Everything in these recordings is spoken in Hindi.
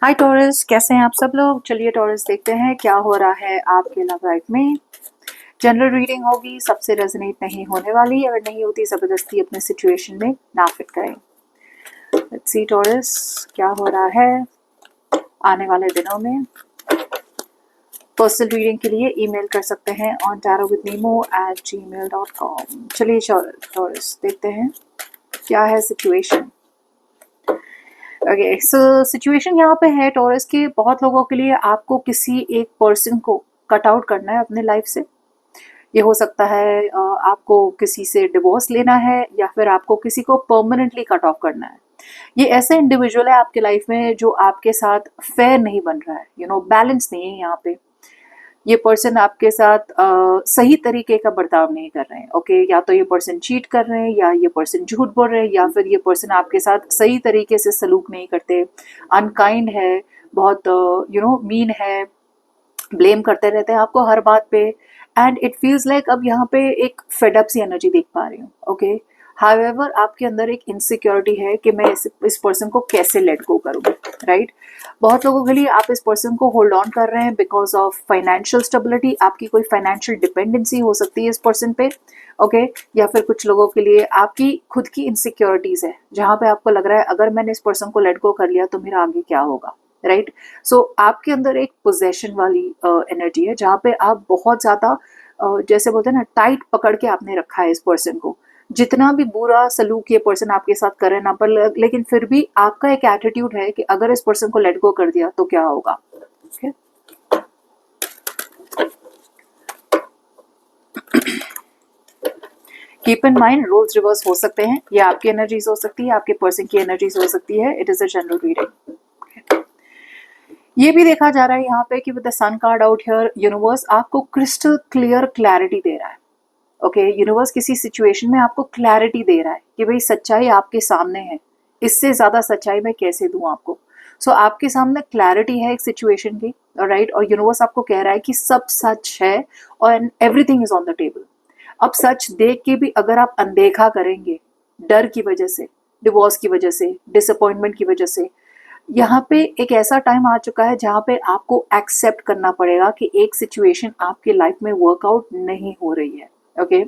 हाय टॉरस, कैसे हैं आप सब लोग। चलिए टॉरस देखते हैं क्या हो रहा है आपके लव लाइफ में। जनरल रीडिंग होगी, सबसे रेजोनेट नहीं होने वाली। अगर नहीं होती जबरदस्ती अपने सिचुएशन में ना फिट करें। लेट्स सी टॉरस क्या हो रहा है आने वाले दिनों में। पर्सनल रीडिंग के लिए ईमेल कर सकते हैं on tarotwithnemo@gmail.com। चलिए टॉरस देखते हैं क्या है सिचुएशन। ओके, सो सिचुएशन यहाँ पे है टॉरस के बहुत लोगों के लिए आपको किसी एक पर्सन को कट आउट करना है अपने लाइफ से। ये हो सकता है आपको किसी से डिवोर्स लेना है या फिर आपको किसी को परमानेंटली कट ऑफ करना है। ये ऐसे इंडिविजुअल है आपके लाइफ में जो आपके साथ फेयर नहीं बन रहा है, बैलेंस नहीं है यहाँ पे। ये पर्सन आपके साथ सही तरीके का बर्ताव नहीं कर रहे हैं। ओके, या तो ये पर्सन चीट कर रहे हैं, या ये पर्सन झूठ बोल रहे हैं, या फिर ये पर्सन आपके साथ सही तरीके से सलूक नहीं करते, अनकाइंड है, बहुत मीन है, ब्लेम करते रहते हैं आपको हर बात पे। एंड इट फील्स लाइक अब यहाँ पे एक फेडअप सी एनर्जी देख पा रही हूँ। ओके, हाउएवर आपके अंदर एक इनसिक्योरिटी है कि मैं इस पर्सन को कैसे लेट गो करूँ, राइट। बहुत लोगों के लिए आप इस पर्सन को होल्ड ऑन कर रहे हैं बिकॉज ऑफ फाइनेंशियल स्टेबिलिटी। आपकी कोई फाइनेंशियल डिपेंडेंसी हो सकती है इस पर्सन पे। ओके, या फिर कुछ लोगों के लिए आपकी खुद की इनसिक्योरिटीज है जहाँ पे आपको लग रहा है अगर मैंने इस पर्सन को लेट गो कर लिया तो मेरा आगे क्या होगा, राइट। सो आपके अंदर एक पोजेशन वाली एनर्जी है जहाँ पे आप बहुत ज्यादा जैसे बोलते हैं ना, टाइट पकड़ के आपने रखा है इस पर्सन को। जितना भी बुरा सलूक ये पर्सन आपके साथ करे ना, पर लेकिन फिर भी आपका एक एटीट्यूड है कि अगर इस पर्सन को लेट गो कर दिया तो क्या होगा। okay? Keep in mind, roles reverse हो सकते हैं। ये आपकी एनर्जीज हो सकती है, आपके पर्सन की एनर्जीज हो सकती है। It is a general reading. ये भी देखा जा रहा है यहाँ पे कि with the sun card out here, universe आपको क्रिस्टल क्लियर क्लैरिटी दे रहा है। ओके, यूनिवर्स किसी सिचुएशन में आपको क्लैरिटी दे रहा है कि भाई सच्चाई आपके सामने है, इससे ज्यादा सच्चाई मैं कैसे दूं आपको। सो आपके सामने क्लैरिटी है एक सिचुएशन की, राइट। और यूनिवर्स आपको कह रहा है कि सब सच है और everything is on the table. अब सच देख के भी अगर आप अनदेखा करेंगे डर की वजह से, डिवोर्स की वजह से, डिसअपॉइंटमेंट की वजह से, यहाँ पे एक ऐसा टाइम आ चुका है जहाँ पे आपको एक्सेप्ट करना पड़ेगा कि एक सिचुएशन आपकी लाइफ में वर्कआउट नहीं हो रही है। ओके,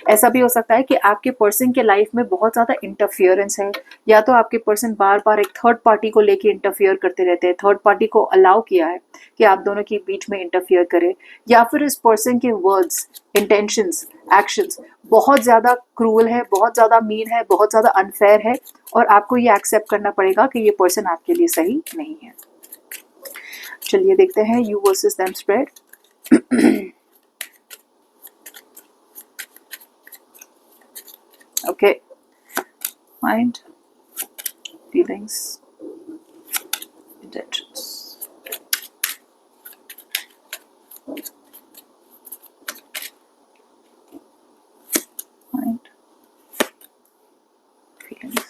ऐसा भी हो सकता है कि आपके पर्सन के लाइफ में बहुत ज्यादा इंटरफियरेंस है, या तो आपके पर्सन बार बार एक थर्ड पार्टी को लेके इंटरफियर करते रहते हैं, थर्ड पार्टी को अलाउ किया है कि आप दोनों के बीच में इंटरफियर करे, या फिर इस पर्सन के वर्ड्स, इंटेंशंस, एक्शंस बहुत ज्यादा क्रूअल है, बहुत ज्यादा मीन है, बहुत ज्यादा अनफेयर है, और आपको ये एक्सेप्ट करना पड़ेगा कि ये पर्सन आपके लिए सही नहीं है। चलिए देखते हैं you versus them spread. Okay, mind, feelings, intentions. Mind, feelings,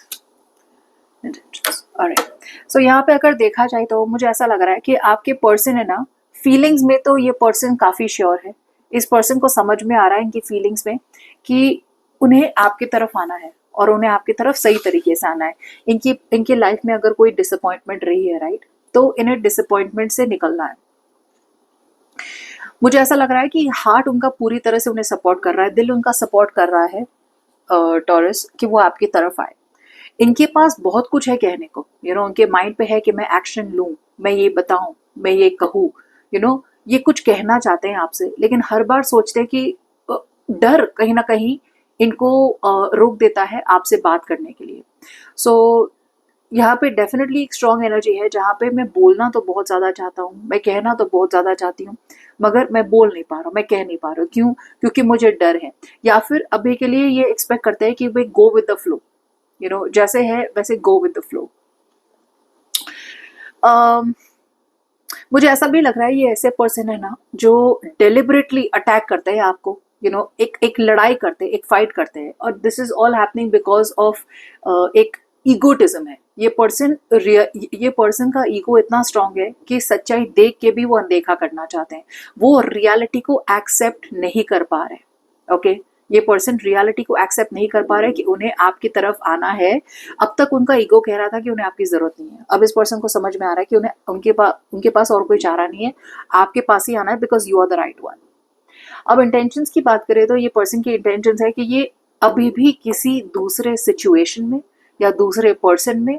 intentions. Alright. So यहाँ पे अगर देखा जाए तो मुझे ऐसा लग रहा है कि आपके पर्सन है ना, फीलिंग्स में तो ये पर्सन काफी श्योर है। इस पर्सन को समझ में आ रहा है इनकी फीलिंग्स में कि उन्हें आपकी तरफ आना है और उन्हें आपकी तरफ सही तरीके से आना है। इनकी लाइफ में अगर कोई डिसअपॉइंटमेंट रही है, राइट, तो इन्हें डिसअपॉइंटमेंट से निकलना है। मुझे ऐसा लग रहा है कि हार्ट उनका पूरी तरह से उन्हें सपोर्ट कर रहा है, दिल उनका सपोर्ट कर रहा है टॉरस, कि वो आपकी तरफ आए। इनके पास बहुत कुछ है कहने को, उनके माइंड पे है कि मैं एक्शन लूं, मैं ये बताऊं, मैं ये कहूं, ये कुछ कहना चाहते हैं आपसे, लेकिन हर बार सोचते हैं कि डर कहीं ना कहीं इनको रोक देता है आपसे बात करने के लिए। सो यहाँ पे डेफिनेटली एक स्ट्रॉन्ग एनर्जी है जहाँ पे मैं बोलना तो बहुत ज़्यादा चाहता हूँ, मैं कहना तो बहुत ज़्यादा चाहती हूँ, मगर मैं बोल नहीं पा रहा हूँ, मैं कह नहीं पा रहा हूँ। क्यों? क्योंकि मुझे डर है, या फिर अभी के लिए ये एक्सपेक्ट करते हैं कि भाई गो विद द फ्लो, जैसे है वैसे गो विद द फ्लो। मुझे ऐसा भी लग रहा है ये ऐसे पर्सन है ना जो डेलिबरेटली अटैक करते हैं आपको, एक लड़ाई करते हैं, एक फाइट करते हैं, और this is all happening because of एक ईगोटिज्म है। ये पर्सन का ईगो इतना स्ट्रांग है कि सच्चाई देख के भी वो अनदेखा करना चाहते हैं, वो रियलिटी को एक्सेप्ट नहीं कर पा रहे। ओके, ये पर्सन रियलिटी को एक्सेप्ट नहीं कर पा रहे कि उन्हें आपकी तरफ आना है। अब तक उनका ईगो कह रहा था कि उन्हें आपकी जरूरत नहीं है। अब इस पर्सन को समझ में आ रहा है कि उन्हें उनके पास और कोई चारा नहीं है, आपके पास ही आना है, because you are the right one. अब इंटेंशंस की बात करें तो ये पर्सन की इंटेंशंस है कि ये अभी भी किसी दूसरे सिचुएशन में या दूसरे पर्सन में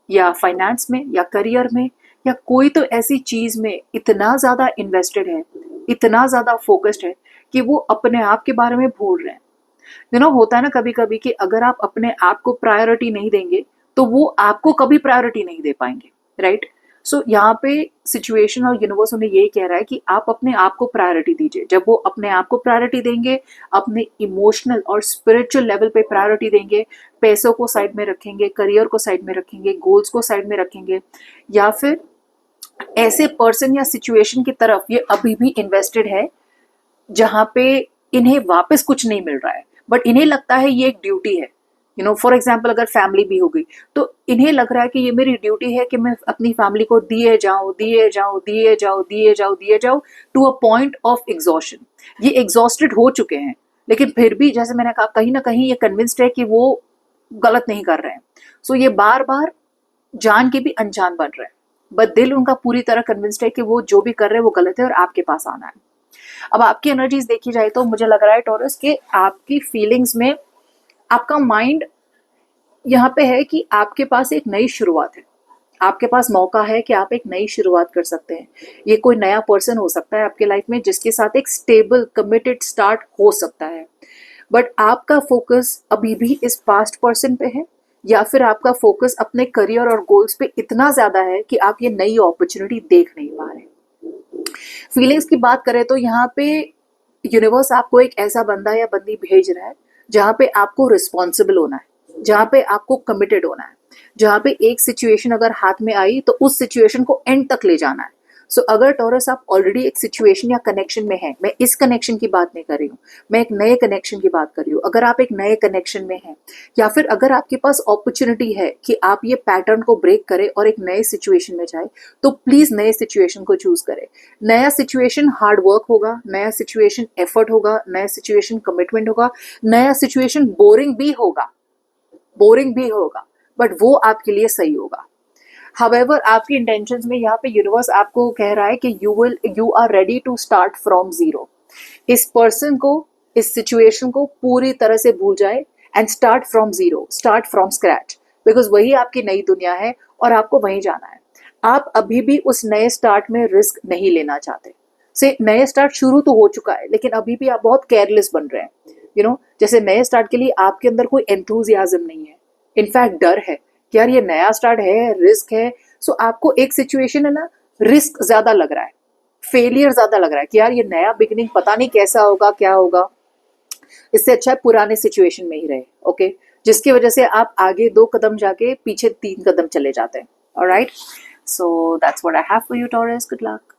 या फाइनेंस में या करियर में या कोई तो ऐसी चीज में इतना ज्यादा इन्वेस्टेड है, इतना ज्यादा फोकस्ड है कि वो अपने आप के बारे में भूल रहे हैं। होता है ना कभी कभी कि अगर आप अपने आप को प्रायोरिटी नहीं देंगे तो वो आपको कभी प्रायोरिटी नहीं दे पाएंगे, राइट? सो यहाँ पे सिचुएशन और यूनिवर्स उन्हें यही कह रहा है कि आप अपने आप को प्रायोरिटी दीजिए। जब वो अपने आप को प्रायोरिटी देंगे, अपने इमोशनल और स्पिरिचुअल लेवल पे प्रायोरिटी देंगे, पैसों को साइड में रखेंगे, करियर को साइड में रखेंगे, गोल्स को साइड में रखेंगे, या फिर ऐसे पर्सन या सिचुएशन की तरफ ये अभी भी इन्वेस्टेड है जहां पे इन्हें वापस कुछ नहीं मिल रहा है, बट इन्हें लगता है ये एक ड्यूटी है। फॉर एग्जाम्पल अगर फैमिली भी हो गई तो इन्हें लग रहा है कि ये मेरी ड्यूटी है कि मैं अपनी फैमिली को दिए जाऊं दिए जाऊं दिए जाऊं दिए जाऊं दिए जाऊं to a point of exhaustion. ये एग्जॉस्टेड हो चुके हैं, लेकिन फिर भी जैसे मैंने कहा कहीं ना कहीं ये कन्विंस्ड है कि वो गलत नहीं कर रहे हैं। सो ये बार बार जान के भी अनजान बन रहे हैं, बट दिल उनका पूरी तरह कन्विंस्ड है कि वो जो भी कर रहे हैं वो गलत है और आपके पास आना है। अब आपकी एनर्जीज देखी जाए तो मुझे लग रहा है टॉरस कि आपकी फीलिंग्स में आपका माइंड यहाँ पे है कि आपके पास एक नई शुरुआत है, आपके पास मौका है कि आप एक नई शुरुआत कर सकते हैं। ये कोई नया पर्सन हो सकता है आपके लाइफ में जिसके साथ एक स्टेबल कमिटेड स्टार्ट हो सकता है, बट आपका फोकस अभी भी इस पास्ट पर्सन पे है, या फिर आपका फोकस अपने करियर और गोल्स पे इतना ज्यादा है कि आप ये नई अपॉर्चुनिटी देख नहीं पा रहे। फीलिंग्स की बात करें तो यहाँ पे यूनिवर्स आपको एक ऐसा बंदा या बंदी भेज रहा है जहाँ पे आपको रिस्पॉन्सिबल होना है, जहाँ पे आपको कमिटेड होना है, जहाँ पे एक सिचुएशन अगर हाथ में आई तो उस सिचुएशन को एंड तक ले जाना है। सो अगर टॉरस आप ऑलरेडी एक सिचुएशन या कनेक्शन में हैं, मैं इस कनेक्शन की बात नहीं कर रही हूँ, मैं एक नए कनेक्शन की बात कर रही हूँ। अगर आप एक नए कनेक्शन में हैं या फिर अगर आपके पास अपॉर्चुनिटी है कि आप ये पैटर्न को ब्रेक करें और एक नए सिचुएशन में जाए, तो प्लीज नए सिचुएशन को चूज करें। नया सिचुएशन हार्ड वर्क होगा, नया सिचुएशन एफर्ट होगा, नया सिचुएशन कमिटमेंट होगा, नया सिचुएशन बोरिंग भी होगा, बट वो आपके लिए सही होगा। हावेवर आपकी इंटेंशंस में यहाँ पे यूनिवर्स आपको कह रहा है कि you are ready to start from zero. इस पर्सन को, इस सिचुएशन को पूरी तरह से भूल जाए and start from zero, start from scratch, because वही आपकी नई दुनिया है और आपको वहीं जाना है। आप अभी भी उस नए स्टार्ट में रिस्क नहीं लेना चाहते। से नए स्टार्ट शुरू तो हो चुका है, लेकिन अभी भी आप बहुत केयरलेस बन रहे हैं। जैसे नए स्टार्ट के लिए आपके अंदर कोई एंथुजियाज्म नहीं है, इनफैक्ट डर है कि यार ये नया स्टार्ट है, रिस्क है। सो आपको एक सिचुएशन है ना, रिस्क ज्यादा लग रहा है, फेलियर ज्यादा लग रहा है कि यार ये नया बिगिनिंग पता नहीं कैसा होगा, क्या होगा। इससे अच्छा है पुराने सिचुएशन में ही रहे, ओके, जिसकी वजह से आप आगे 2 कदम जाके पीछे 3 कदम चले जाते हैं। Alright, so that's what I have for you taurus. Good luck.